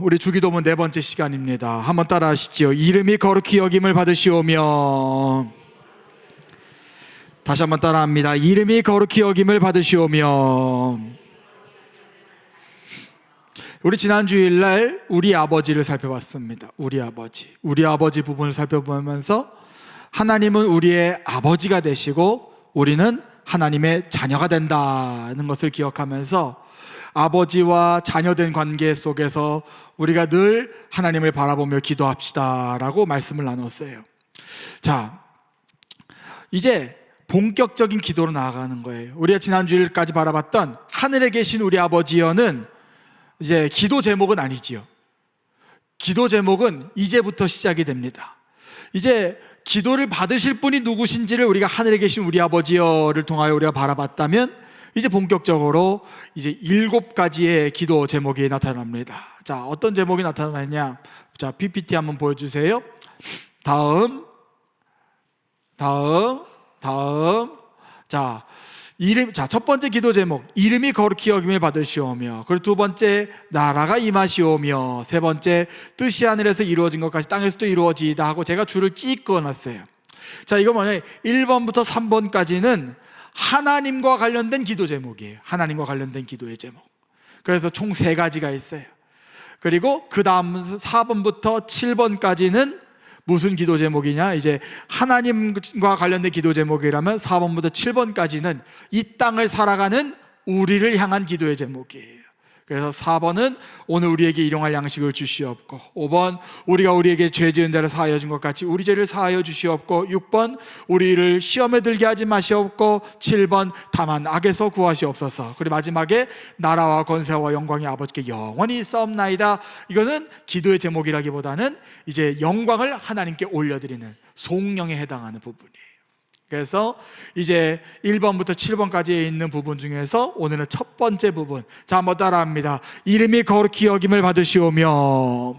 우리 주기도문 네 번째 시간입니다. 한번 따라 하시죠. 이름이 거룩히 여김을 받으시오며. 다시 한번 따라합니다. 이름이 거룩히 여김을 받으시오며. 우리 지난 주일날 우리 아버지를 살펴봤습니다. 우리 아버지 부분을 살펴보면서 하나님은 우리의 아버지가 되시고 우리는 하나님의 자녀가 된다는 것을 기억하면서 아버지와 자녀된 관계 속에서 우리가 늘 하나님을 바라보며 기도합시다 라고 말씀을 나눴어요. 자, 이제 본격적인 기도로 나아가는 거예요. 우리가 지난주일까지 바라봤던 하늘에 계신 우리 아버지여는 이제 기도 제목은 아니지요. 기도 제목은 이제부터 시작이 됩니다. 이제 기도를 받으실 분이 누구신지를 우리가 하늘에 계신 우리 아버지여를 통하여 우리가 바라봤다면 이제 본격적으로 이제 7가지의 기도 제목이 나타납니다. 자, 어떤 제목이 나타나냐? 자, PPT 한번 보여주세요. 다음. 자, 첫 번째 기도 제목, 이름이 거룩히 여김을 받으시오며. 그리고 두 번째, 나라가 임하시오며. 세 번째, 뜻이 하늘에서 이루어진 것까지 땅에서도 이루어지이다 하고 제가 줄을 찍 그어놨어요. 자, 이거 뭐냐? 1번부터 3번까지는 하나님과 관련된 기도 제목이에요. 하나님과 관련된 기도의 제목. 그래서 총 3가지가 있어요. 그리고 그 다음 4번부터 7번까지는 무슨 기도 제목이냐? 이제 하나님과 관련된 기도 제목이라면 4번부터 7번까지는 이 땅을 살아가는 우리를 향한 기도의 제목이에요. 그래서 4번은 오늘 우리에게 일용할 양식을 주시옵고, 5번 우리가 우리에게 죄 지은 자를 사하여 준 것 같이 우리 죄를 사하여 주시옵고, 6번 우리를 시험에 들게 하지 마시옵고, 7번 다만 악에서 구하시옵소서. 그리고 마지막에 나라와 권세와 영광이 아버지께 영원히 있사옵나이다. 이거는 기도의 제목이라기보다는 이제 영광을 하나님께 올려드리는 송영에 해당하는 부분이에요. 그래서 이제 1번부터 7번까지 있는 부분 중에서 오늘은 첫 번째 부분. 자, 한번 따라합니다. 이름이 거룩히 여김을 받으시오며.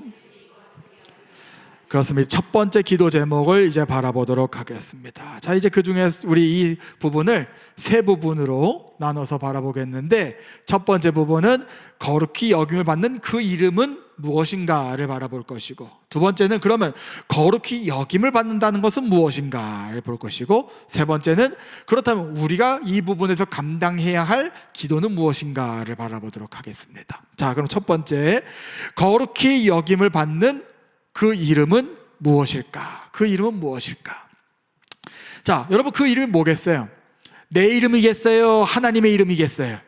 그렇습니다. 첫 번째 기도 제목을 이제 바라보도록 하겠습니다. 자, 이제 그 중에 우리 이 부분을 3부분으로 나눠서 바라보겠는데, 첫 번째 부분은 거룩히 여김을 받는 그 이름은 무엇인가를 바라볼 것이고, 두 번째는 그러면 거룩히 여김을 받는다는 것은 무엇인가를 볼 것이고, 세 번째는 그렇다면 우리가 이 부분에서 감당해야 할 기도는 무엇인가를 바라보도록 하겠습니다. 자, 그럼 첫 번째, 거룩히 여김을 받는 그 이름은 무엇일까? 그 이름은 무엇일까? 자, 여러분, 그 이름이 뭐겠어요? 내 이름이겠어요? 하나님의 이름이겠어요?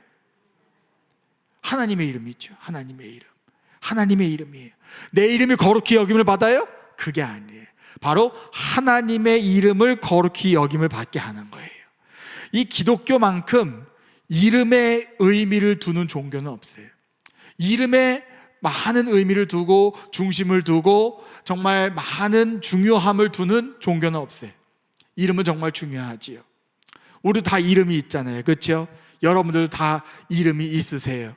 하나님의 이름이죠. 하나님의 이름. 하나님의 이름이에요. 내 이름이 거룩히 여김을 받아요? 그게 아니에요. 바로 하나님의 이름을 거룩히 여김을 받게 하는 거예요. 이 기독교만큼 이름에 의미를 두는 종교는 없어요. 이름에 많은 의미를 두고 중심을 두고 정말 많은 중요함을 두는 종교는 없어요. 이름은 정말 중요하지요. 우리 다 이름이 있잖아요. 그렇죠? 여러분들도 다 이름이 있으세요.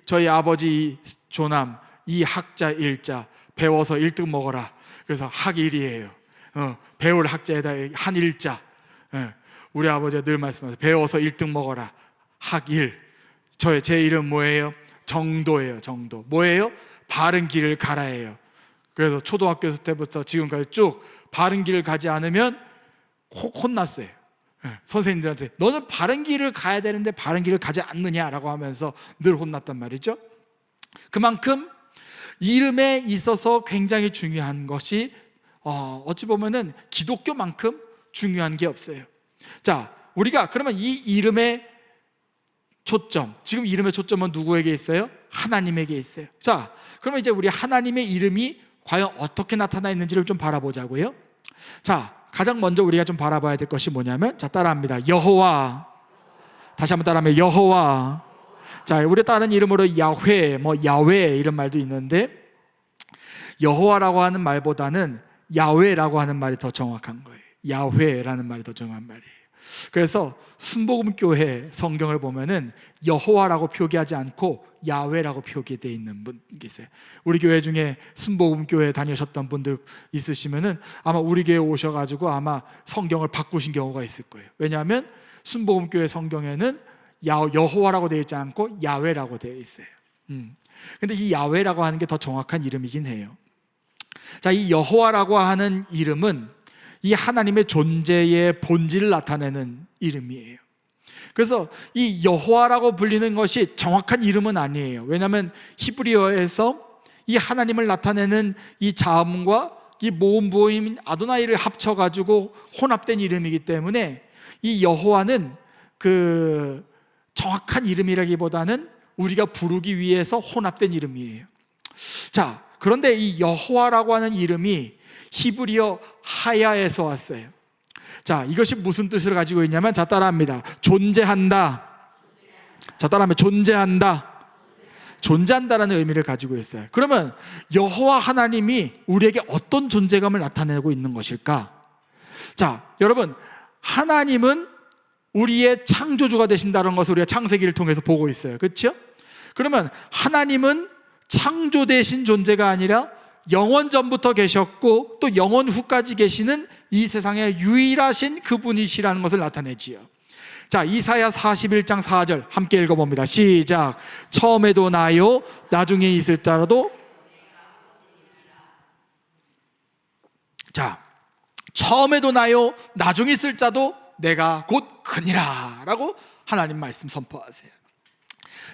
저희 아버지 조남 이 학자 일자 배워서 1등 먹어라. 그래서 학일이에요. 배울 학자에다 한 일자. 우리 아버지가 늘 말씀하세요. 배워서 1등 먹어라. 학일. 제 이름 뭐예요? 정도예요. 정도. 뭐예요? 바른 길을 가라예요. 그래서 초등학교 때부터 지금까지 쭉 바른 길을 가지 않으면 혼났어요. 선생님들한테 너는 바른 길을 가야 되는데 바른 길을 가지 않느냐라고 하면서 늘 혼났단 말이죠. 그만큼 이름에 있어서 굉장히 중요한 것이 어찌 보면은 기독교만큼 중요한 게 없어요. 자, 우리가 그러면 이 이름의 초점, 지금 이름의 초점은 누구에게 있어요? 하나님에게 있어요. 자, 그러면 이제 우리 하나님의 이름이 과연 어떻게 나타나 있는지를 좀 바라보자고요. 자, 가장 먼저 우리가 좀 바라봐야 될 것이 뭐냐면, 자, 따라합니다. 여호와. 다시 한번 따라하면 여호와. 자, 우리 다른 이름으로 야훼, 야훼 이런 말도 있는데, 여호와라고 하는 말보다는 야훼라고 하는 말이 더 정확한 거예요. 야훼라는 말이 더 정확한 말이에요. 그래서 순복음교회 성경을 보면은 여호와라고 표기하지 않고 야훼라고 표기되어 있는 분이 있어요. 우리 교회 중에 순복음교회 다니셨던 분들 있으시면은 아마 우리 교회 오셔가지고 아마 성경을 바꾸신 경우가 있을 거예요. 왜냐하면 순복음교회 성경에는 여호와라고 되어 있지 않고 야훼라고 되어 있어요. 근데 이 야훼라고 하는 게 더 정확한 이름이긴 해요. 자, 이 여호와라고 하는 이름은 이 하나님의 존재의 본질을 나타내는 이름이에요. 그래서 이 여호와라고 불리는 것이 정확한 이름은 아니에요. 왜냐하면 히브리어에서 이 하나님을 나타내는 이 자음과 이 모음보임 아도나이를 합쳐가지고 혼합된 이름이기 때문에 이 여호와는 그 정확한 이름이라기보다는 우리가 부르기 위해서 혼합된 이름이에요. 자, 그런데 이 여호와라고 하는 이름이 히브리어 하야에서 왔어요. 자, 이것이 무슨 뜻을 가지고 있냐면, 자, 따라합니다. 존재한다. 자, 따라하면 존재한다. 존재한다라는 의미를 가지고 있어요. 그러면 여호와 하나님이 우리에게 어떤 존재감을 나타내고 있는 것일까? 자, 여러분, 하나님은 우리의 창조주가 되신다는 것을 우리가 창세기를 통해서 보고 있어요. 그렇죠? 그러면 하나님은 창조되신 존재가 아니라 영원 전부터 계셨고 또 영원 후까지 계시는 이 세상에 유일하신 그분이시라는 것을 나타내지요. 자, 이사야 41장 4절 함께 읽어봅니다. 시작. 처음에도 나요, 나중에 있을 자라도. 자, 처음에도 나요, 나중에 있을 자도 내가 곧 그니라 라고 하나님 말씀 선포하세요.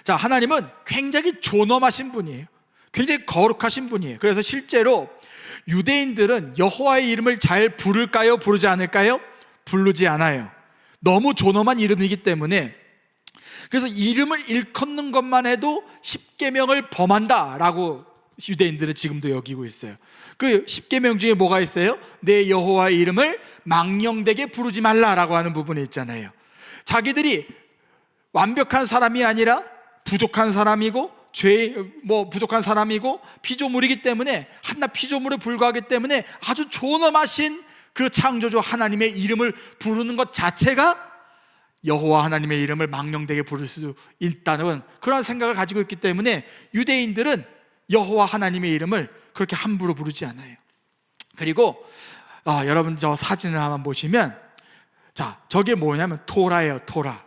자, 하나님은 굉장히 존엄하신 분이에요. 굉장히 거룩하신 분이에요. 그래서 실제로 유대인들은 여호와의 이름을 잘 부를까요? 부르지 않을까요? 부르지 않아요. 너무 존엄한 이름이기 때문에. 그래서 이름을 일컫는 것만 해도 십계명을 범한다라고 유대인들은 지금도 여기고 있어요. 그 십계명 중에 뭐가 있어요? 내 여호와의 이름을 망령되게 부르지 말라라고 하는 부분이 있잖아요. 자기들이 완벽한 사람이 아니라 부족한 사람이고 부족한 사람이고 피조물이기 때문에, 한낱 피조물에 불과하기 때문에 아주 존엄하신 그 창조주 하나님의 이름을 부르는 것 자체가 여호와 하나님의 이름을 망령되게 부를 수 있다는 그런 생각을 가지고 있기 때문에 유대인들은 여호와 하나님의 이름을 그렇게 함부로 부르지 않아요. 그리고 여러분 저 사진을 한번 보시면, 자, 저게 뭐냐면 토라예요. 토라.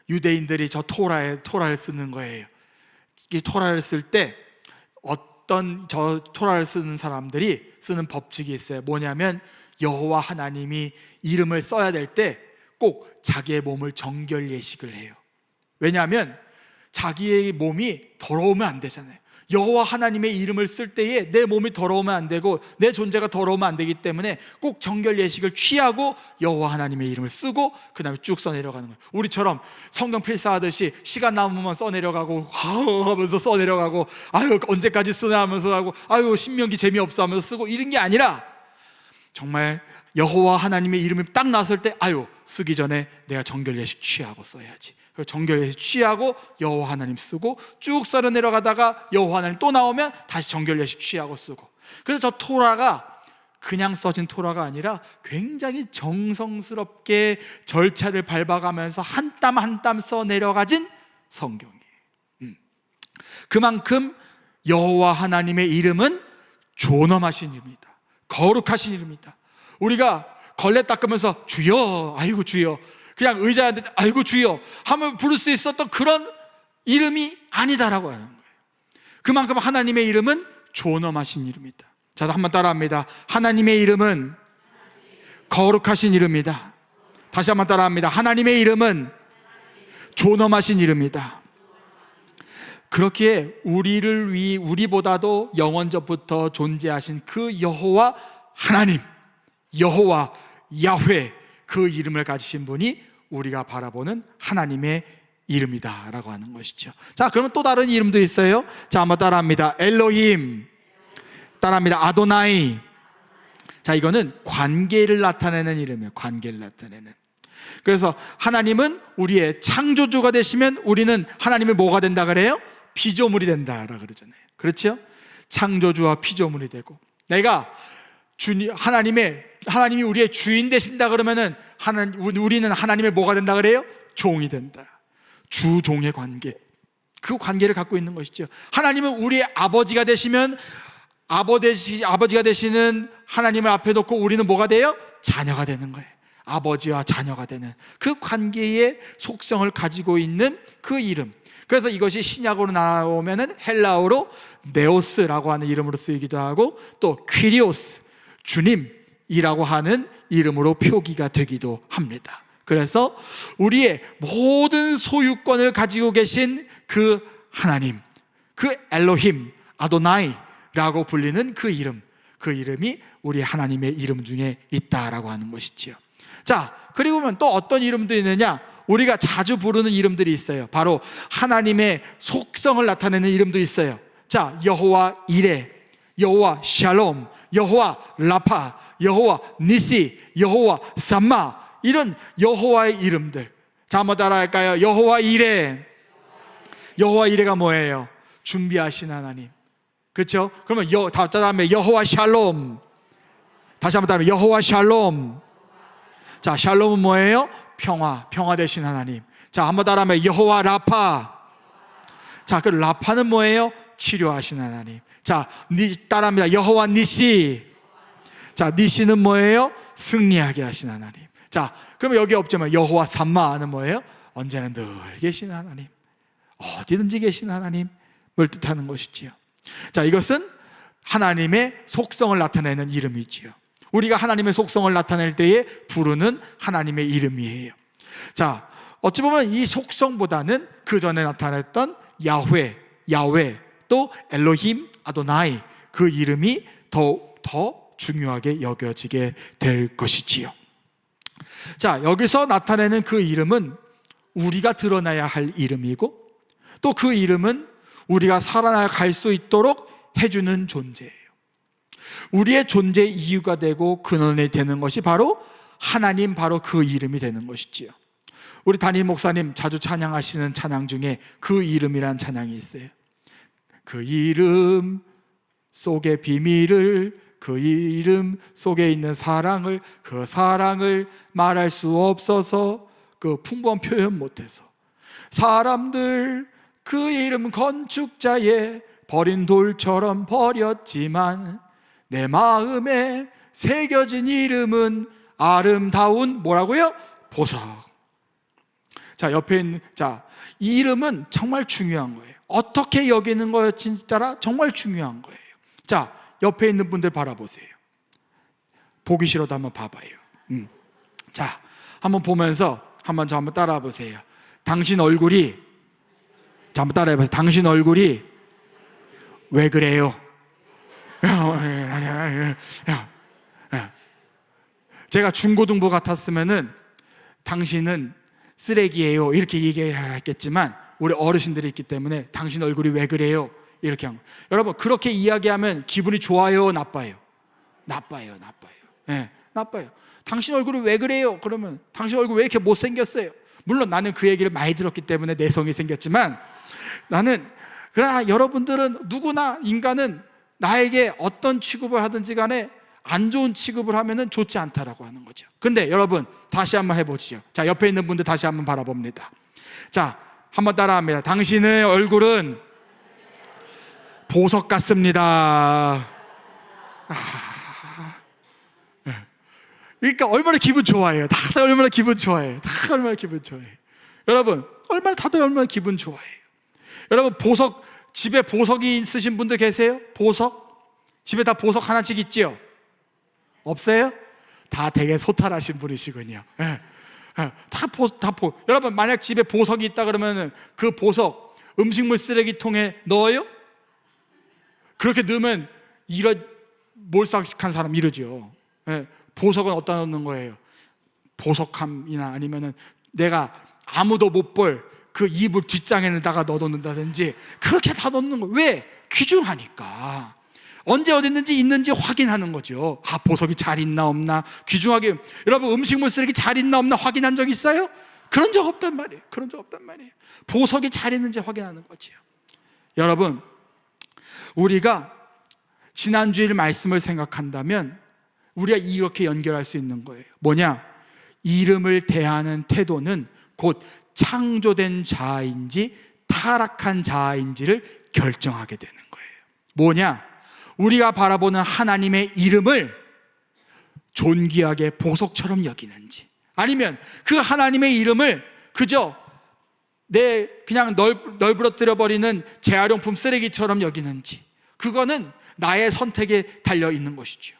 유대인들이 저 토라를 쓰는 거예요. 이 토라를 쓸 때 어떤 저 토라를 쓰는 사람들이 쓰는 법칙이 있어요. 뭐냐면 여호와 하나님이 이름을 써야 될 때 꼭 자기의 몸을 정결 예식을 해요. 왜냐하면 자기의 몸이 더러우면 안 되잖아요. 여호와 하나님의 이름을 쓸 때에 내 몸이 더러우면 안 되고 내 존재가 더러우면 안 되기 때문에 꼭 정결 예식을 취하고 여호와 하나님의 이름을 쓰고 그 다음에 쭉 써내려가는 거예요. 우리처럼 성경 필사하듯이 시간 남으면 써내려가고 하면서 써내려가고 아유 언제까지 쓰나 하면서 하고 아유 신명기 재미없어 하면서 쓰고 이런 게 아니라 정말 여호와 하나님의 이름이 딱 나왔을 때 아유 쓰기 전에 내가 정결 예식 취하고 써야지. 정결 예식 취하고 여호와 하나님 쓰고 쭉 썰어 내려가다가 여호와 하나님 또 나오면 다시 정결 예식 취하고 쓰고. 그래서 저 토라가 그냥 써진 토라가 아니라 굉장히 정성스럽게 절차를 밟아가면서 한 땀 한 땀 써 내려가진 성경이에요. 그만큼 여호와 하나님의 이름은 존엄하신 이름이다. 거룩하신 이름이다. 우리가 걸레 닦으면서 주여, 아이고 주여, 그냥 의자에 앉을 때 아이고 주여 하면 부를 수 있었던 그런 이름이 아니다라고 하는 거예요. 그만큼 하나님의 이름은 존엄하신 이름이다. 자, 한번 따라합니다. 하나님의 이름은 거룩하신 이름이다. 다시 한번 따라합니다. 하나님의 이름은 존엄하신 이름이다. 그렇게 우리보다도 영원전부터 존재하신 그 여호와 하나님, 여호와 야훼, 그 이름을 가지신 분이 우리가 바라보는 하나님의 이름이다 라고 하는 것이죠. 자, 그러면 또 다른 이름도 있어요. 자, 한번 따라합니다. 엘로힘, 따라합니다. 아도나이. 자, 이거는 관계를 나타내는 이름이에요. 관계를 나타내는. 그래서 하나님은 우리의 창조주가 되시면 우리는 하나님의 뭐가 된다 그래요? 피조물이 된다라고 그러잖아요. 그렇죠? 창조주와 피조물이 되고, 내가 하나님이 우리의 주인 되신다 그러면은 우리는 하나님의 뭐가 된다 그래요? 종이 된다. 주종의 관계, 그 관계를 갖고 있는 것이죠. 하나님은 우리의 아버지가 되시면 아버지가 되시는 하나님을 앞에 놓고 우리는 뭐가 돼요? 자녀가 되는 거예요. 아버지와 자녀가 되는 그 관계의 속성을 가지고 있는 그 이름, 그래서 이것이 신약으로 나오면은 헬라어로 네오스라고 하는 이름으로 쓰이기도 하고, 또 퀴리오스, 주님이라고 하는 이름으로 표기가 되기도 합니다. 그래서 우리의 모든 소유권을 가지고 계신 그 하나님, 그 엘로힘, 아도나이라고 불리는 그 이름이 우리 하나님의 이름 중에 있다라고 하는 것이지요. 자, 그리고 또 어떤 이름도 있느냐? 우리가 자주 부르는 이름들이 있어요. 바로 하나님의 속성을 나타내는 이름도 있어요. 자, 여호와 이레, 여호와 샬롬, 여호와 라파, 여호와 니시, 여호와 삼마, 이런 여호와의 이름들. 자, 한번 따라할까요? 여호와 이레. 여호와 이레가 뭐예요? 준비하신 하나님. 그렇죠? 그러면 다음에 여호와 샬롬. 다시 한번 따라하면 여호와 샬롬. 자, 샬롬은 뭐예요? 평화 되신 하나님. 자, 한번 따라하면 여호와 라파. 자, 그 라파는 뭐예요? 치료하신 하나님. 자, 따라합니다. 여호와 니시. 자, 니시는 뭐예요? 승리하게 하신 하나님. 자, 그러면 여기 없지만 여호와 삼마는 뭐예요? 언제나 늘 계신 하나님, 어디든지 계신 하나님을 뜻하는 것이지요. 자, 이것은 하나님의 속성을 나타내는 이름이지요. 우리가 하나님의 속성을 나타낼 때에 부르는 하나님의 이름이에요. 자, 어찌 보면 이 속성보다는 그 전에 나타냈던 야훼, 또 엘로힘, 아도나이, 그 이름이 더 중요하게 여겨지게 될 것이지요. 자, 여기서 나타내는 그 이름은 우리가 드러나야 할 이름이고, 또 그 이름은 우리가 살아갈 수 있도록 해주는 존재예요. 우리의 존재 이유가 되고 근원이 되는 것이 바로 하나님, 바로 그 이름이 되는 것이지요. 우리 담임 목사님 자주 찬양하시는 찬양 중에 그 이름이란 찬양이 있어요. 그 이름 속의 비밀을, 그 이름 속에 있는 사랑을, 그 사랑을 말할 수 없어서, 그 풍부한 표현 못해서 사람들 그 이름 건축자의 버린 돌처럼 버렸지만 내 마음에 새겨진 이름은 아름다운 뭐라고요? 보석. 자, 옆에 있는, 이 이름은 정말 중요한 거예요. 어떻게 여기는 거였지 따라 정말 중요한 거예요. 자, 옆에 있는 분들 바라보세요. 보기 싫어도 한번 봐봐요. 자, 한번 보면서 한번 따라와 보세요. 당신 얼굴이, 자, 한번 따라해 보세요. 당신 얼굴이 왜 그래요? 제가 중고등부 같았으면은 당신은 쓰레기예요 이렇게 얘기를 했겠지만, 우리 어르신들이 있기 때문에 당신 얼굴이 왜 그래요? 이렇게 한 거예요. 여러분, 그렇게 이야기하면 기분이 좋아요? 나빠요? 나빠요. 네, 나빠요. 당신 얼굴이 왜 그래요? 그러면 당신 얼굴 왜 이렇게 못생겼어요? 물론 나는 그 얘기를 많이 들었기 때문에 내성이 생겼지만, 그러나 여러분들은 누구나, 인간은 나에게 어떤 취급을 하든지 간에 안 좋은 취급을 하면은 좋지 않다라고 하는 거죠. 근데 여러분, 다시 한번 해보시죠. 자, 옆에 있는 분들 다시 한번 바라봅니다. 자, 한번 따라합니다. 당신의 얼굴은 보석 같습니다. 그러니까 얼마나 기분 좋아해요. 다들 얼마나 기분 좋아해요. 여러분, 다들 얼마나 기분 좋아해요. 여러분, 집에 보석이 있으신 분들 계세요? 보석? 집에 다 보석 하나씩 있지요? 없어요? 다 되게 소탈하신 분이시군요. 여러분, 만약 집에 보석이 있다 그러면 그 보석 음식물 쓰레기통에 넣어요? 그렇게 넣으면 몰상식한 사람 이러죠. 보석은 어디다 넣는 거예요? 보석함이나 아니면은 내가 아무도 못 볼 그 이불 뒷장에다가 넣어놓는다든지, 그렇게 다 넣는 거예요. 왜? 귀중하니까. 언제 어디 있는지 확인하는 거죠. 보석이 잘 있나 없나 귀중하게. 여러분, 음식물 쓰레기 잘 있나 없나 확인한 적 있어요? 그런 적 없단 말이에요. 보석이 잘 있는지 확인하는 거죠. 여러분, 우리가 지난주일 말씀을 생각한다면 우리가 이렇게 연결할 수 있는 거예요. 뭐냐? 이름을 대하는 태도는 곧 창조된 자아인지 타락한 자아인지를 결정하게 되는 거예요. 뭐냐? 우리가 바라보는 하나님의 이름을 존귀하게 보석처럼 여기는지, 아니면 그 하나님의 이름을 그저 그냥 널브러뜨려 버리는 재활용품 쓰레기처럼 여기는지, 그거는 나의 선택에 달려 있는 것이죠.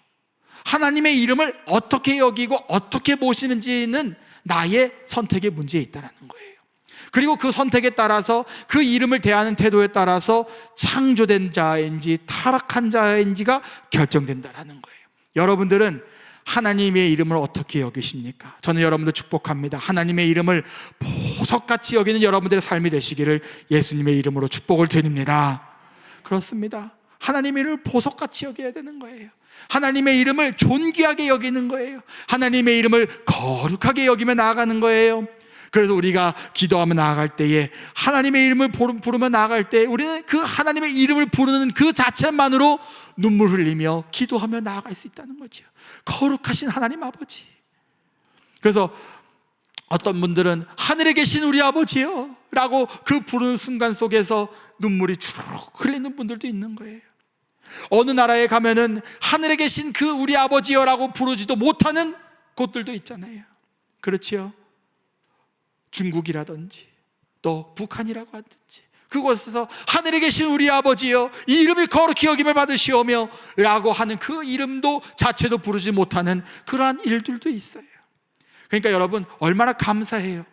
하나님의 이름을 어떻게 여기고 어떻게 모시는지는 나의 선택의 문제에 있다는 거예요. 그리고 그 선택에 따라서, 그 이름을 대하는 태도에 따라서 창조된 자인지 타락한 자인지가 결정된다는 거예요. 여러분들은 하나님의 이름을 어떻게 여기십니까? 저는 여러분들 축복합니다. 하나님의 이름을 보석같이 여기는 여러분들의 삶이 되시기를 예수님의 이름으로 축복을 드립니다. 그렇습니다. 하나님의 이름을 보석같이 여겨야 되는 거예요. 하나님의 이름을 존귀하게 여기는 거예요. 하나님의 이름을 거룩하게 여기며 나아가는 거예요. 그래서 우리가 기도하며 나아갈 때에, 하나님의 이름을 부르며 나아갈 때, 우리는 그 하나님의 이름을 부르는 그 자체만으로 눈물 흘리며 기도하며 나아갈 수 있다는 거죠. 거룩하신 하나님 아버지. 그래서 어떤 분들은 하늘에 계신 우리 아버지요 라고 그 부르는 순간 속에서 눈물이 주르륵 흘리는 분들도 있는 거예요. 어느 나라에 가면은 하늘에 계신 그 우리 아버지요 라고 부르지도 못하는 곳들도 있잖아요. 그렇지요? 중국이라든지 또 북한이라고 하든지, 그곳에서 하늘에 계신 우리 아버지여, 이 이름이 거룩히 여김을 받으시오며 라고 하는 그 이름도 자체도 부르지 못하는 그러한 일들도 있어요. 그러니까 여러분, 얼마나 감사해요.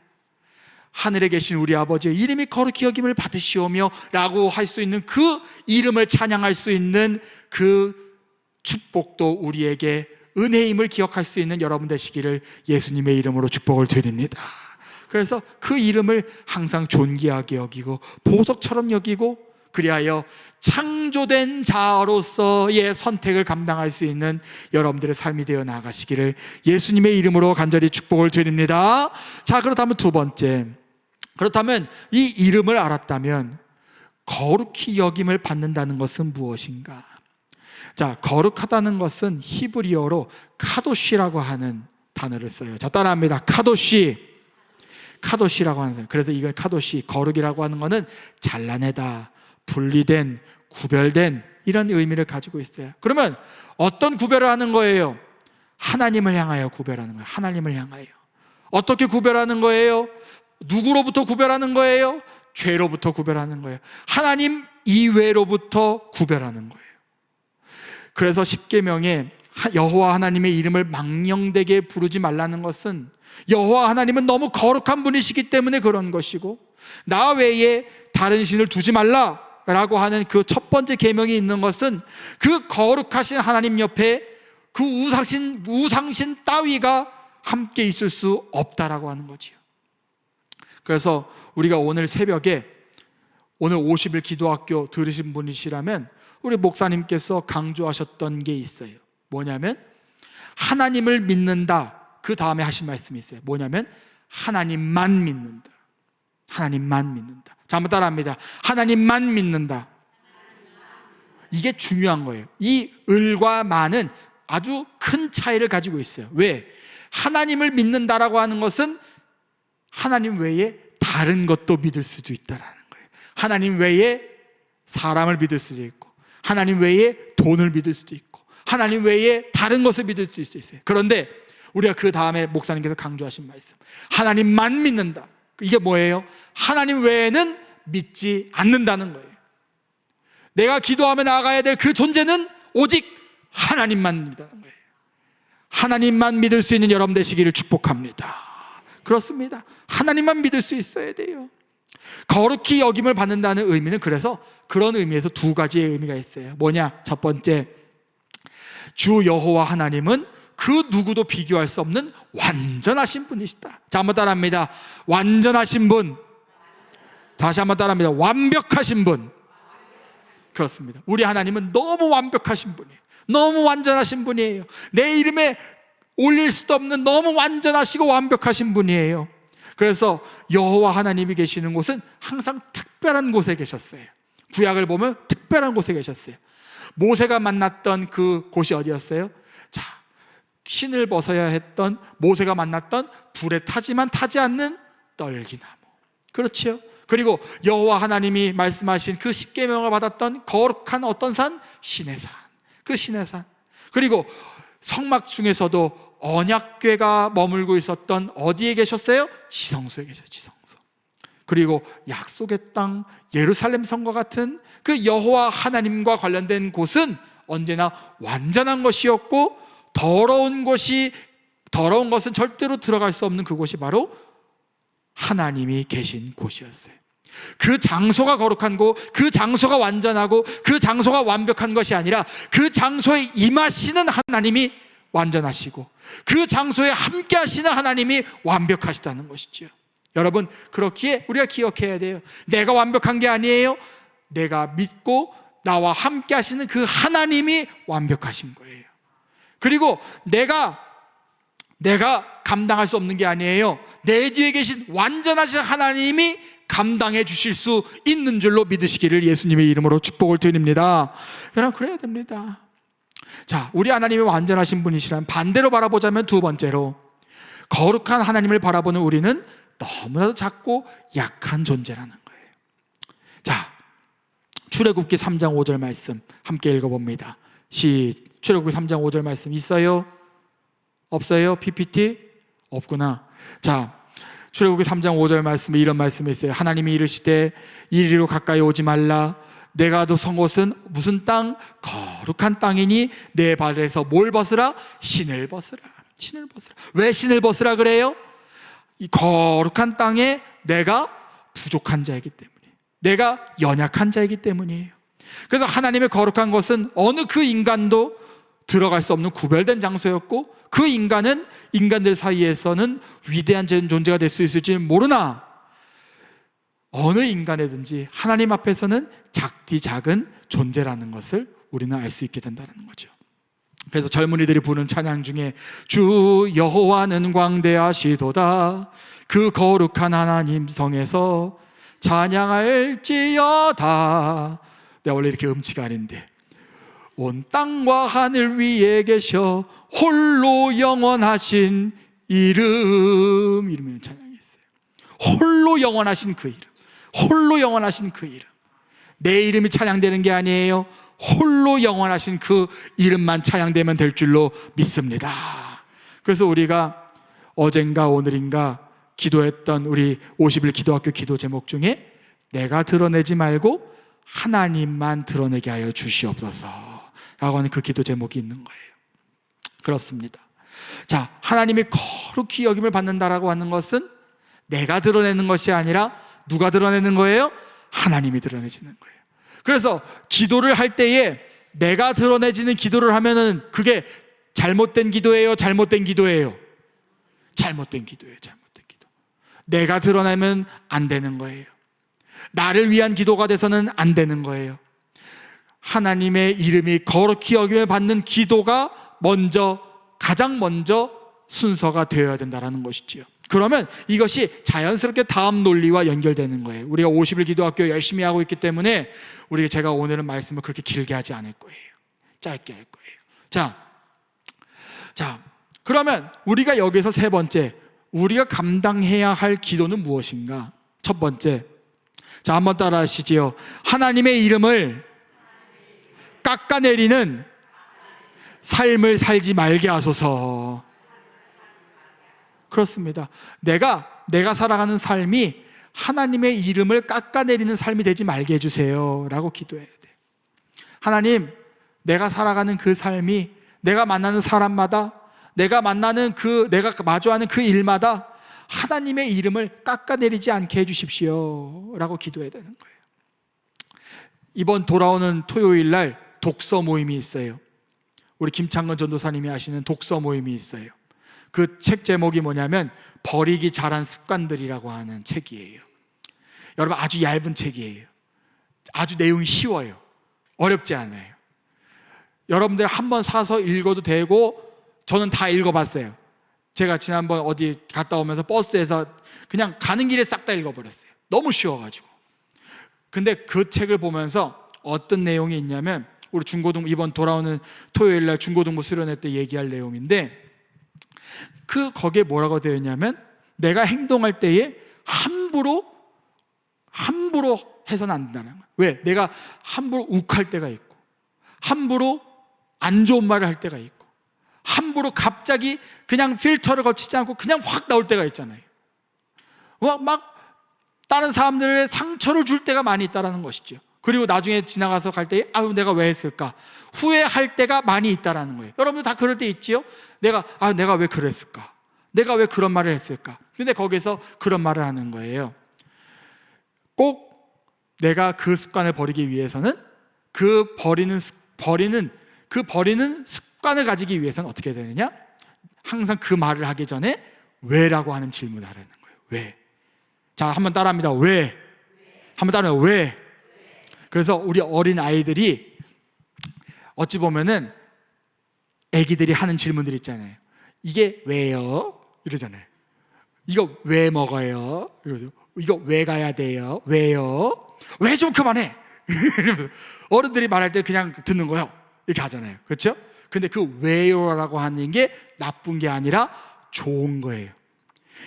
하늘에 계신 우리 아버지의 이름이 거룩히 여김을 받으시오며 라고 할 수 있는 그 이름을 찬양할 수 있는 그 축복도 우리에게 은혜임을 기억할 수 있는 여러분 되시기를 예수님의 이름으로 축복을 드립니다. 그래서 그 이름을 항상 존귀하게 여기고 보석처럼 여기고, 그리하여 창조된 자로서의 선택을 감당할 수 있는 여러분들의 삶이 되어 나가시기를 예수님의 이름으로 간절히 축복을 드립니다. 자, 그렇다면 두 번째, 그렇다면 이 이름을 알았다면 거룩히 여김을 받는다는 것은 무엇인가? 자, 거룩하다는 것은 히브리어로 카도시라고 하는 단어를 써요. 자, 따라합니다. 카도시라고 하는 거예요. 그래서 이걸 카도시, 거룩이라고 하는 것은 잘라내다, 분리된, 구별된, 이런 의미를 가지고 있어요. 그러면 어떤 구별을 하는 거예요? 하나님을 향하여 구별하는 거예요. 하나님을 향하여. 어떻게 구별하는 거예요? 누구로부터 구별하는 거예요? 죄로부터 구별하는 거예요. 하나님 이외로부터 구별하는 거예요. 그래서 십계명에 여호와 하나님의 이름을 망령되게 부르지 말라는 것은, 여호와 하나님은 너무 거룩한 분이시기 때문에 그런 것이고, 나 외에 다른 신을 두지 말라라고 하는 그 첫 번째 계명이 있는 것은, 그 거룩하신 하나님 옆에 그 우상신 따위가 함께 있을 수 없다라고 하는 거지요. 그래서 우리가 오늘 새벽에, 오늘 50일 기도학교 들으신 분이시라면 우리 목사님께서 강조하셨던 게 있어요. 뭐냐면 하나님을 믿는다, 그 다음에 하신 말씀이 있어요. 뭐냐면 하나님만 믿는다. 하나님만 믿는다. 자, 한번 따라합니다. 하나님만 믿는다. 이게 중요한 거예요. 이 을과 만은 아주 큰 차이를 가지고 있어요. 왜? 하나님을 믿는다라고 하는 것은 하나님 외에 다른 것도 믿을 수도 있다라는 거예요. 하나님 외에 사람을 믿을 수도 있고, 하나님 외에 돈을 믿을 수도 있고, 하나님 외에 다른 것을 믿을 수 있어요. 그런데 우리가 그 다음에 목사님께서 강조하신 말씀, 하나님만 믿는다. 이게 뭐예요? 하나님 외에는 믿지 않는다는 거예요. 내가 기도하며 나아가야 될 그 존재는 오직 하나님만 믿는다는 거예요. 하나님만 믿을 수 있는 여러분 되시기를 축복합니다. 그렇습니다. 하나님만 믿을 수 있어야 돼요. 거룩히 여김을 받는다는 의미는, 그래서 그런 의미에서 두 가지의 의미가 있어요. 뭐냐? 첫 번째, 주 여호와 하나님은 그 누구도 비교할 수 없는 완전하신 분이시다. 자, 한번 따라합니다. 완전하신 분. 다시 한번 따라합니다. 완벽하신 분. 그렇습니다. 우리 하나님은 너무 완벽하신 분이에요. 너무 완전하신 분이에요. 내 이름에 올릴 수도 없는 너무 완전하시고 완벽하신 분이에요. 그래서 여호와 하나님이 계시는 곳은 항상 특별한 곳에 계셨어요. 구약을 보면 특별한 곳에 계셨어요. 모세가 만났던 그 곳이 어디였어요? 자, 신을 벗어야 했던, 모세가 만났던 불에 타지만 타지 않는 떨기나무. 그렇지요? 그리고 여호와 하나님이 말씀하신 그 십계명을 받았던 거룩한 어떤 산? 신의 산. 그 신의 산. 그리고 성막 중에서도 언약궤가 머물고 있었던 어디에 계셨어요? 지성소에 계셨어요. 지성소. 그리고 약속의 땅 예루살렘 성과 같은 그 여호와 하나님과 관련된 곳은 언제나 완전한 것이었고, 더러운 것은 절대로 들어갈 수 없는 그곳이 바로 하나님이 계신 곳이었어요. 그 장소가 거룩한 곳, 그 장소가 완전하고 그 장소가 완벽한 것이 아니라 그 장소에 임하시는 하나님이 완전하시고 그 장소에 함께 하시는 하나님이 완벽하시다는 것이죠. 여러분, 그렇기에 우리가 기억해야 돼요. 내가 완벽한 게 아니에요. 내가 믿고 나와 함께 하시는 그 하나님이 완벽하신 거예요. 그리고 내가 감당할 수 없는 게 아니에요. 내 뒤에 계신 완전하신 하나님이 감당해 주실 수 있는 줄로 믿으시기를 예수님의 이름으로 축복을 드립니다. 여러분, 그래야 됩니다. 자, 우리 하나님이 완전하신 분이시란 반대로 바라보자면 두 번째로, 거룩한 하나님을 바라보는 우리는 너무나도 작고 약한 존재라는 거예요. 자, 출애굽기 3장 5절 말씀 함께 읽어봅니다. 출애굽기 3장 5절 말씀 있어요? 없어요? PPT? 없구나. 자, 출애굽기 3장 5절 말씀에 이런 말씀이 있어요. 하나님이 이르시되 이리로 가까이 오지 말라. 내가 너선 곳은 무슨 땅? 거룩한 땅이니 내 발에서 뭘 벗으라? 신을 벗으라. 신을 벗으라. 왜 신을 벗으라 그래요? 이 거룩한 땅에 내가 부족한 자이기 때문에, 내가 연약한 자이기 때문이에요. 그래서 하나님의 거룩한 것은 어느 그 인간도 들어갈 수 없는 구별된 장소였고, 그 인간은 인간들 사이에서는 위대한 존재가 될 수 있을지 모르나 어느 인간이든지 하나님 앞에서는 작디 작은 존재라는 것을 우리는 알 수 있게 된다는 거죠. 그래서 젊은이들이 부르는 찬양 중에 주 여호와는 광대하시도다, 그 거룩한 하나님 성에서 찬양할지어다. 내가 원래 이렇게 음치가 아닌데, 온 땅과 하늘 위에 계셔 홀로 영원하신 이름이라는 찬양이 있어요. 홀로 영원하신 그 이름, 홀로 영원하신 그 이름. 내 이름이 찬양되는 게 아니에요. 홀로 영원하신 그 이름만 찬양되면 될 줄로 믿습니다. 그래서 우리가 어젠가 오늘인가 기도했던 우리 50일 기도학교 기도 제목 중에 내가 드러내지 말고 하나님만 드러내게 하여 주시옵소서 라고 하는 그 기도 제목이 있는 거예요. 그렇습니다. 자, 하나님이 거룩히 여김을 받는다라고 하는 것은 내가 드러내는 것이 아니라 누가 드러내는 거예요? 하나님이 드러내지는 거예요. 그래서 기도를 할 때에 내가 드러내지는 기도를 하면은 그게 잘못된 기도예요? 잘못된 기도예요? 잘못된 기도예요. 잘못된 기도. 내가 드러내면 안 되는 거예요. 나를 위한 기도가 돼서는 안 되는 거예요. 하나님의 이름이 거룩히 여김을 받는 기도가 가장 먼저 순서가 되어야 된다는 것이지요. 그러면 이것이 자연스럽게 다음 논리와 연결되는 거예요. 우리가 50일 기도학교 열심히 하고 있기 때문에 제가 오늘은 말씀을 그렇게 길게 하지 않을 거예요. 짧게 할 거예요. 자, 그러면 우리가 여기서 세 번째, 우리가 감당해야 할 기도는 무엇인가? 첫 번째, 자, 한번 따라 하시지요. 하나님의 이름을 깎아내리는 삶을 살지 말게 하소서. 그렇습니다. 내가 살아가는 삶이 하나님의 이름을 깎아내리는 삶이 되지 말게 해주세요 라고 기도해야 돼. 하나님, 내가 살아가는 그 삶이 내가 만나는 사람마다, 내가 마주하는 그 일마다 하나님의 이름을 깎아내리지 않게 해주십시오 라고 기도해야 되는 거예요. 이번 돌아오는 토요일 날 독서 모임이 있어요. 우리 김창근 전도사님이 하시는 독서 모임이 있어요. 그 책 제목이 뭐냐면 버리기 잘한 습관들이라고 하는 책이에요. 여러분, 아주 얇은 책이에요. 아주 내용이 쉬워요. 어렵지 않아요. 여러분들 한번 사서 읽어도 되고, 저는 다 읽어봤어요. 제가 지난번 어디 갔다 오면서 버스에서 그냥 가는 길에 싹 다 읽어버렸어요. 너무 쉬워가지고. 근데 그 책을 보면서 어떤 내용이 있냐면, 우리 이번 돌아오는 토요일 날 중고등부 수련회 때 얘기할 내용인데, 거기에 뭐라고 되어 있냐면, 내가 행동할 때에 함부로 해서는 안 된다는 거야. 왜? 내가 함부로 욱할 때가 있고, 함부로 안 좋은 말을 할 때가 있고, 함부로 갑자기 그냥 필터를 거치지 않고 그냥 확 나올 때가 있잖아요. 다른 사람들의 상처를 줄 때가 많이 있다는 것이죠. 그리고 나중에 지나가서 갈 때 아유 내가 왜 했을까 후회할 때가 많이 있다는 거예요. 여러분들 다 그럴 때 있지요. 내가 왜 그랬을까, 내가 왜 그런 말을 했을까. 근데 거기서 그런 말을 하는 거예요. 꼭 내가 그 습관을 버리기 위해서는 그 버리는 습관을 가지기 위해서는 어떻게 해야 되느냐, 항상 그 말을 하기 전에 왜라고 하는 질문을 하라는 거예요. 왜? 자, 한번 따라합니다. 왜? 한번 따라해요. 왜? 그래서 우리 어린 아이들이 어찌 보면은 애기들이 하는 질문들 있잖아요. 이게 왜요? 이러잖아요. 이거 왜 먹어요? 이러죠. 이거 왜 가야 돼요? 왜요? 왜 좀 그만해? 어른들이 말할 때 그냥 듣는 거요. 이렇게 하잖아요. 그렇죠? 근데 그 왜요라고 하는 게 나쁜 게 아니라 좋은 거예요.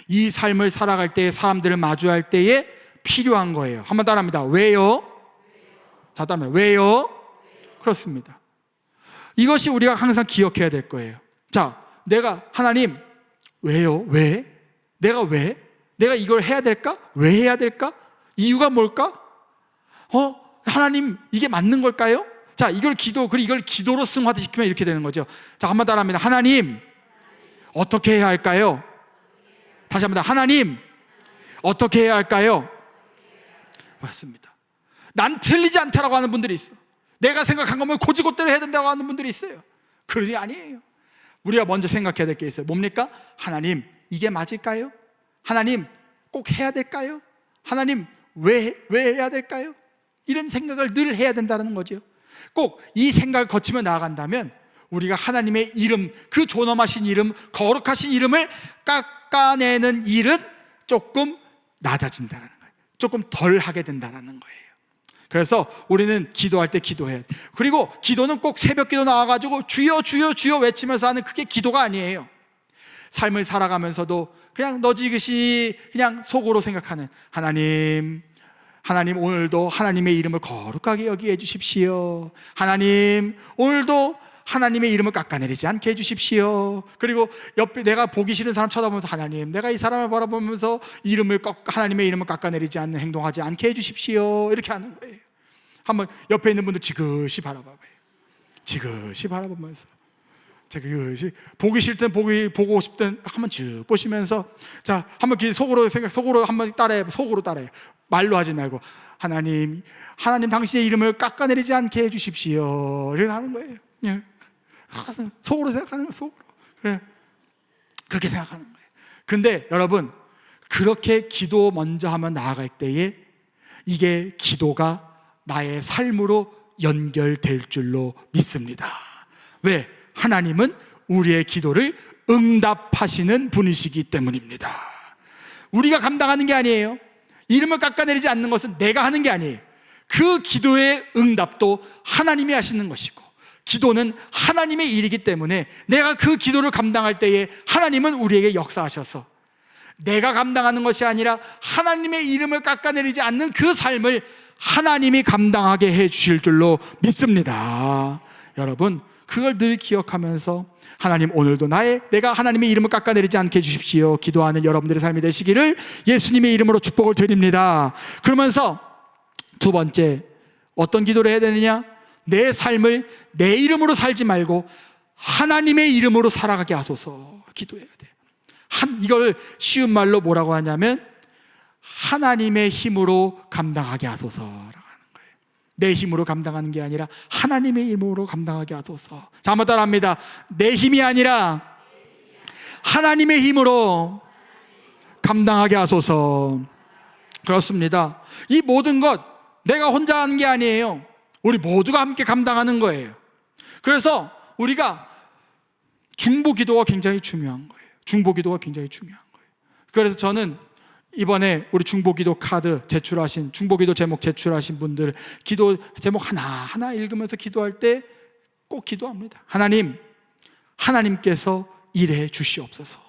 이 삶을 살아갈 때, 사람들을 마주할 때에 필요한 거예요. 한번 따라합니다. 왜요? 자, 따라합니다. 왜요? 그렇습니다. 이것이 우리가 항상 기억해야 될 거예요. 자, 내가 하나님 왜요? 왜? 내가 왜? 내가 이걸 해야 될까? 왜 해야 될까? 이유가 뭘까? 하나님 이게 맞는 걸까요? 자, 이걸 기도로 승화시키면 이렇게 되는 거죠. 자, 한번 따라합니다. 하나님 어떻게 해야 할까요? 다시 한번 하나님 어떻게 해야 할까요? 맞습니다. 난 틀리지 않다라고 하는 분들이 있어. 내가 생각한 거면 고지고대로 해야 된다고 하는 분들이 있어요. 그런 게 아니에요. 우리가 먼저 생각해야 될 게 있어요. 뭡니까? 하나님 이게 맞을까요? 하나님 꼭 해야 될까요? 하나님 왜 해야 될까요? 이런 생각을 늘 해야 된다는 거죠. 꼭 이 생각을 거치며 나아간다면 우리가 하나님의 이름, 그 존엄하신 이름, 거룩하신 이름을 깎아내는 일은 조금 낮아진다는 거예요. 조금 덜 하게 된다는 거예요. 그래서 우리는 기도할 때 기도해야 돼. 그리고 기도는 꼭 새벽 기도 나와가지고 주여 주여 주여 외치면서 하는 그게 기도가 아니에요. 삶을 살아가면서도 그냥 너지그시 그냥 속으로 생각하는 하나님 오늘도 하나님의 이름을 거룩하게 여기게 해주십시오. 하나님 오늘도 하나님의 이름을 깎아내리지 않게 해주십시오. 그리고 옆에 내가 보기 싫은 사람 쳐다보면서 하나님 내가 이 사람을 바라보면서 하나님의 이름을 깎아내리지 않는 행동하지 않게 해주십시오. 이렇게 하는 거예요. 한번 옆에 있는 분들 지그시 바라봐봐요. 지그시 바라보면서 지그시 보기 싫든 보고 싶든 한번 쭉 보시면서 자 한번 속으로 한번 따라해. 속으로 따라해. 말로 하지 말고 하나님 당신의 이름을 깎아내리지 않게 해주십시오. 이렇게 하는 거예요. 예. 속으로 생각하는 거예요. 속으로. 그래. 그렇게 생각하는 거예요. 근데 여러분 그렇게 기도 먼저 하면 나아갈 때에 이게 기도가 나의 삶으로 연결될 줄로 믿습니다. 왜? 하나님은 우리의 기도를 응답하시는 분이시기 때문입니다. 우리가 감당하는 게 아니에요. 이름을 깎아내리지 않는 것은 내가 하는 게 아니에요. 그 기도의 응답도 하나님이 하시는 것이고 기도는 하나님의 일이기 때문에 내가 그 기도를 감당할 때에 하나님은 우리에게 역사하셔서 내가 감당하는 것이 아니라 하나님의 이름을 깎아내리지 않는 그 삶을 하나님이 감당하게 해 주실 줄로 믿습니다. 여러분 그걸 늘 기억하면서 하나님 오늘도 내가 하나님의 이름을 깎아내리지 않게 해주십시오 기도하는 여러분들의 삶이 되시기를 예수님의 이름으로 축복을 드립니다. 그러면서 두 번째 어떤 기도를 해야 되느냐? 내 삶을 내 이름으로 살지 말고 하나님의 이름으로 살아가게 하소서 기도해야 돼요. 이걸 쉬운 말로 뭐라고 하냐면 하나님의 힘으로 감당하게 하소서라고 하는 거예요. 내 힘으로 감당하는 게 아니라 하나님의 힘으로 감당하게 하소서. 자, 한번 따라합니다. 내 힘이 아니라 하나님의 힘으로 감당하게 하소서. 그렇습니다. 이 모든 것 내가 혼자 하는 게 아니에요. 우리 모두가 함께 감당하는 거예요. 그래서 우리가 중보기도가 굉장히 중요한 거예요. 중보기도가 굉장히 중요한 거예요. 그래서 저는 이번에 우리 중보기도 카드 제출하신 중보기도 제목 제출하신 분들 기도 제목 하나하나 읽으면서 기도할 때 꼭 기도합니다. 하나님께서 일해 주시옵소서.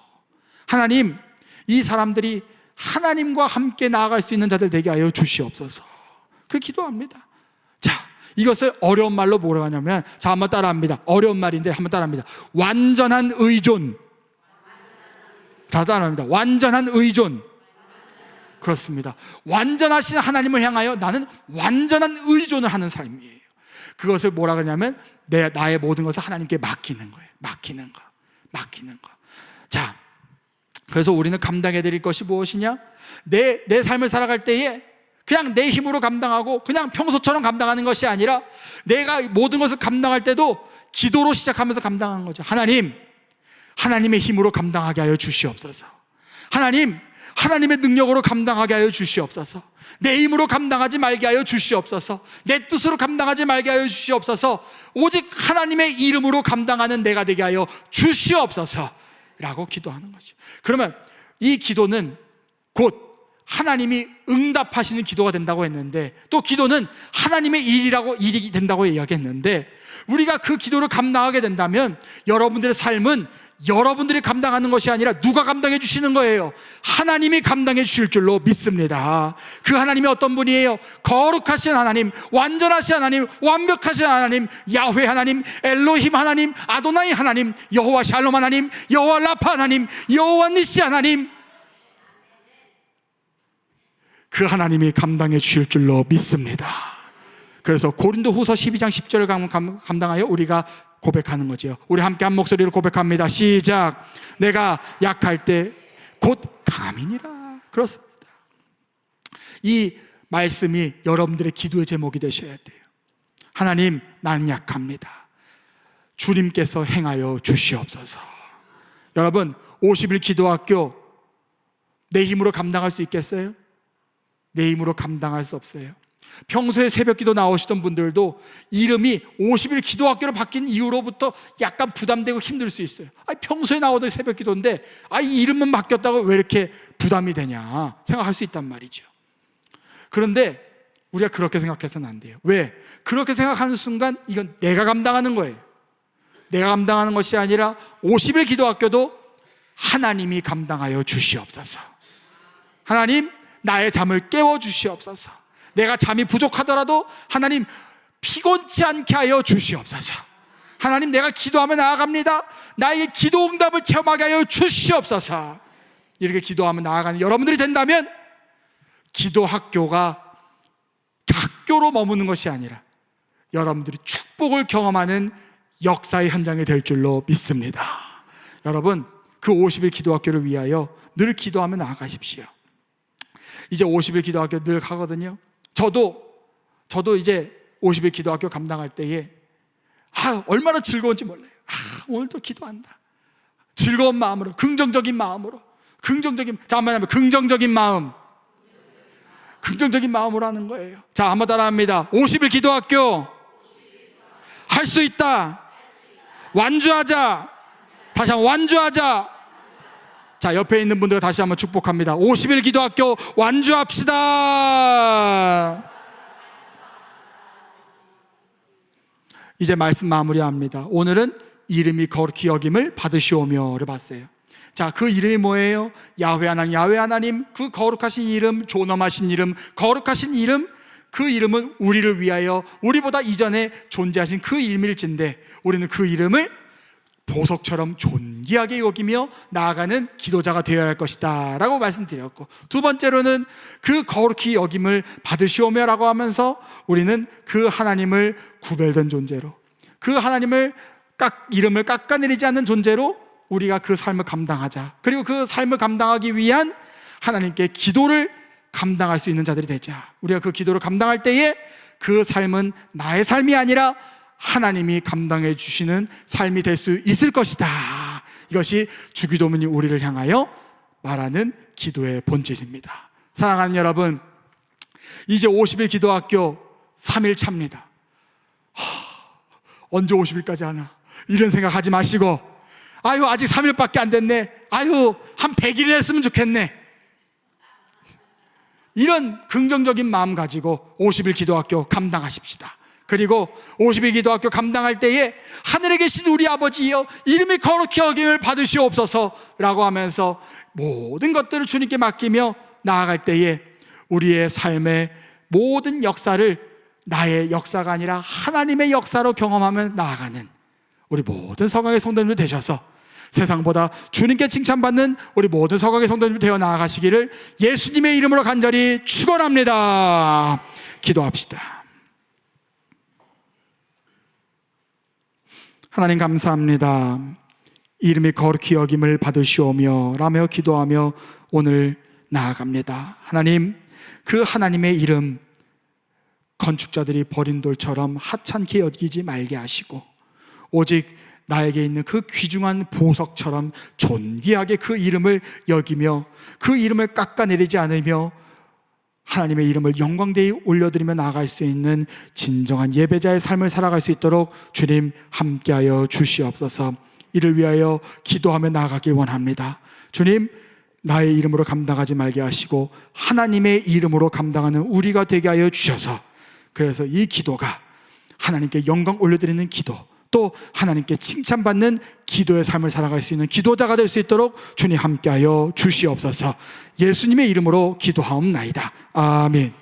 하나님 이 사람들이 하나님과 함께 나아갈 수 있는 자들 되게 하여 주시옵소서. 그 기도합니다. 자, 이것을 어려운 말로 뭐라고 하냐면 자, 한번 따라합니다. 어려운 말인데 한번 따라합니다. 완전한 의존. 자, 따라합니다. 완전한 의존. 그렇습니다. 완전하신 하나님을 향하여 나는 완전한 의존을 하는 삶이에요. 그것을 뭐라 그러냐면 나의 모든 것을 하나님께 맡기는 거예요. 맡기는 거. 자, 그래서 우리는 감당해 드릴 것이 무엇이냐? 내 삶을 살아갈 때에 그냥 내 힘으로 감당하고 그냥 평소처럼 감당하는 것이 아니라 내가 모든 것을 감당할 때도 기도로 시작하면서 감당하는 거죠. 하나님의 힘으로 감당하게 하여 주시옵소서. 하나님의 능력으로 감당하게 하여 주시옵소서. 내 힘으로 감당하지 말게 하여 주시옵소서. 내 뜻으로 감당하지 말게 하여 주시옵소서. 오직 하나님의 이름으로 감당하는 내가 되게 하여 주시옵소서 라고 기도하는 거죠. 그러면 이 기도는 곧 하나님이 응답하시는 기도가 된다고 했는데, 또 기도는 하나님의 일이 된다고 이야기했는데, 우리가 그 기도를 감당하게 된다면 여러분들의 삶은 여러분들이 감당하는 것이 아니라 누가 감당해 주시는 거예요? 하나님이 감당해 주실 줄로 믿습니다. 그 하나님이 어떤 분이에요? 거룩하신 하나님, 완전하신 하나님, 완벽하신 하나님, 야훼 하나님, 엘로힘 하나님, 아도나이 하나님, 여호와 샬롬 하나님, 여호와 라파 하나님, 여호와 니시 하나님, 그 하나님이 감당해 주실 줄로 믿습니다. 그래서 고린도후서 12장 10절을 감당하여 우리가 고백하는 거죠. 우리 함께 한 목소리로 고백합니다. 시작. 내가 약할 때 곧 강함이니라. 그렇습니다. 이 말씀이 여러분들의 기도의 제목이 되셔야 돼요. 하나님, 나는 약합니다. 주님께서 행하여 주시옵소서. 여러분, 50일 기도학교 내 힘으로 감당할 수 있겠어요? 내 힘으로 감당할 수 없어요. 평소에 새벽기도 나오시던 분들도 이름이 50일 기도학교로 바뀐 이후로부터 약간 부담되고 힘들 수 있어요. 평소에 나오던 새벽기도인데 이 이름만 바뀌었다고 왜 이렇게 부담이 되냐 생각할 수 있단 말이죠. 그런데 우리가 그렇게 생각해서는 안 돼요. 왜? 그렇게 생각하는 순간 이건 내가 감당하는 거예요. 내가 감당하는 것이 아니라 50일 기도학교도 하나님이 감당하여 주시옵소서. 하나님, 나의 잠을 깨워 주시옵소서. 내가 잠이 부족하더라도 하나님 피곤치 않게 하여 주시옵소서. 하나님, 내가 기도하며 나아갑니다. 나에게 기도 응답을 체험하게 하여 주시옵소서. 이렇게 기도하며 나아가는 여러분들이 된다면 기도 학교가 학교로 머무는 것이 아니라 여러분들이 축복을 경험하는 역사의 현장이 될 줄로 믿습니다. 여러분, 그 50일 기도학교를 위하여 늘 기도하며 나아가십시오. 이제 50일 기도학교 늘 가거든요. 저도 이제 50일 기도학교 감당할 때에 얼마나 즐거운지 몰라요. 오늘도 기도한다. 즐거운 마음으로, 긍정적인 마음으로, 긍정적인 마음으로 하는 거예요. 자, 한번 따라합니다. 50일 기도학교 할 수 있다. 완주하자. 다시 한번 완주하자. 자, 옆에 있는 분들 다시 한번 축복합니다. 50일 기도학교 완주합시다. 이제 말씀 마무리합니다. 오늘은 이름이 거룩히 여김을 받으시오며를 봤어요. 자, 그 이름이 뭐예요? 야훼 하나님, 그 거룩하신 이름, 존엄하신 이름, 거룩하신 이름, 그 이름은 우리를 위하여 우리보다 이전에 존재하신 그 이름일진데 우리는 그 이름을 보석처럼 존귀하게 여기며 나아가는 기도자가 되어야 할 것이다 라고 말씀드렸고, 두 번째로는 그 거룩히 여김을 받으시오며라고 하면서 우리는 그 하나님을 구별된 존재로, 그 하나님을 이름을 깎아내리지 않는 존재로 우리가 그 삶을 감당하자. 그리고 그 삶을 감당하기 위한 하나님께 기도를 감당할 수 있는 자들이 되자. 우리가 그 기도를 감당할 때에 그 삶은 나의 삶이 아니라 하나님이 감당해 주시는 삶이 될 수 있을 것이다. 이것이 주기도문이 우리를 향하여 말하는 기도의 본질입니다. 사랑하는 여러분, 이제 50일 기도학교 3일 차입니다. 언제 50일까지 하나 이런 생각하지 마시고, 아직 3일밖에 안 됐네, 한 100일 했으면 좋겠네, 이런 긍정적인 마음 가지고 50일 기도학교 감당하십시다. 그리고 50일 기도학교 감당할 때에 하늘에 계신 우리 아버지여 이름이 거룩히 여김을 받으시옵소서 라고 하면서 모든 것들을 주님께 맡기며 나아갈 때에 우리의 삶의 모든 역사를 나의 역사가 아니라 하나님의 역사로 경험하며 나아가는 우리 모든 서강의 성도님들 되셔서 세상보다 주님께 칭찬받는 우리 모든 서각의 성도님 되어 나아가시기를 예수님의 이름으로 간절히 축원합니다. 기도합시다. 하나님 감사합니다. 이름이 거룩히 여김을 받으시오며 라며 기도하며 오늘 나아갑니다. 하나님, 그 하나님의 이름 건축자들이 버린 돌처럼 하찮게 여기지 말게 하시고 오직 나에게 있는 그 귀중한 보석처럼 존귀하게 그 이름을 여기며 그 이름을 깎아내리지 않으며 하나님의 이름을 영광되이 올려드리며 나아갈 수 있는 진정한 예배자의 삶을 살아갈 수 있도록 주님 함께하여 주시옵소서. 이를 위하여 기도하며 나아가길 원합니다. 주님, 나의 이름으로 감당하지 말게 하시고 하나님의 이름으로 감당하는 우리가 되게 하여 주셔서, 그래서 이 기도가 하나님께 영광 올려드리는 기도, 또 하나님께 칭찬받는 기도의 삶을 살아갈 수 있는 기도자가 될 수 있도록 주님 함께하여 주시옵소서. 예수님의 이름으로 기도하옵나이다. 아멘.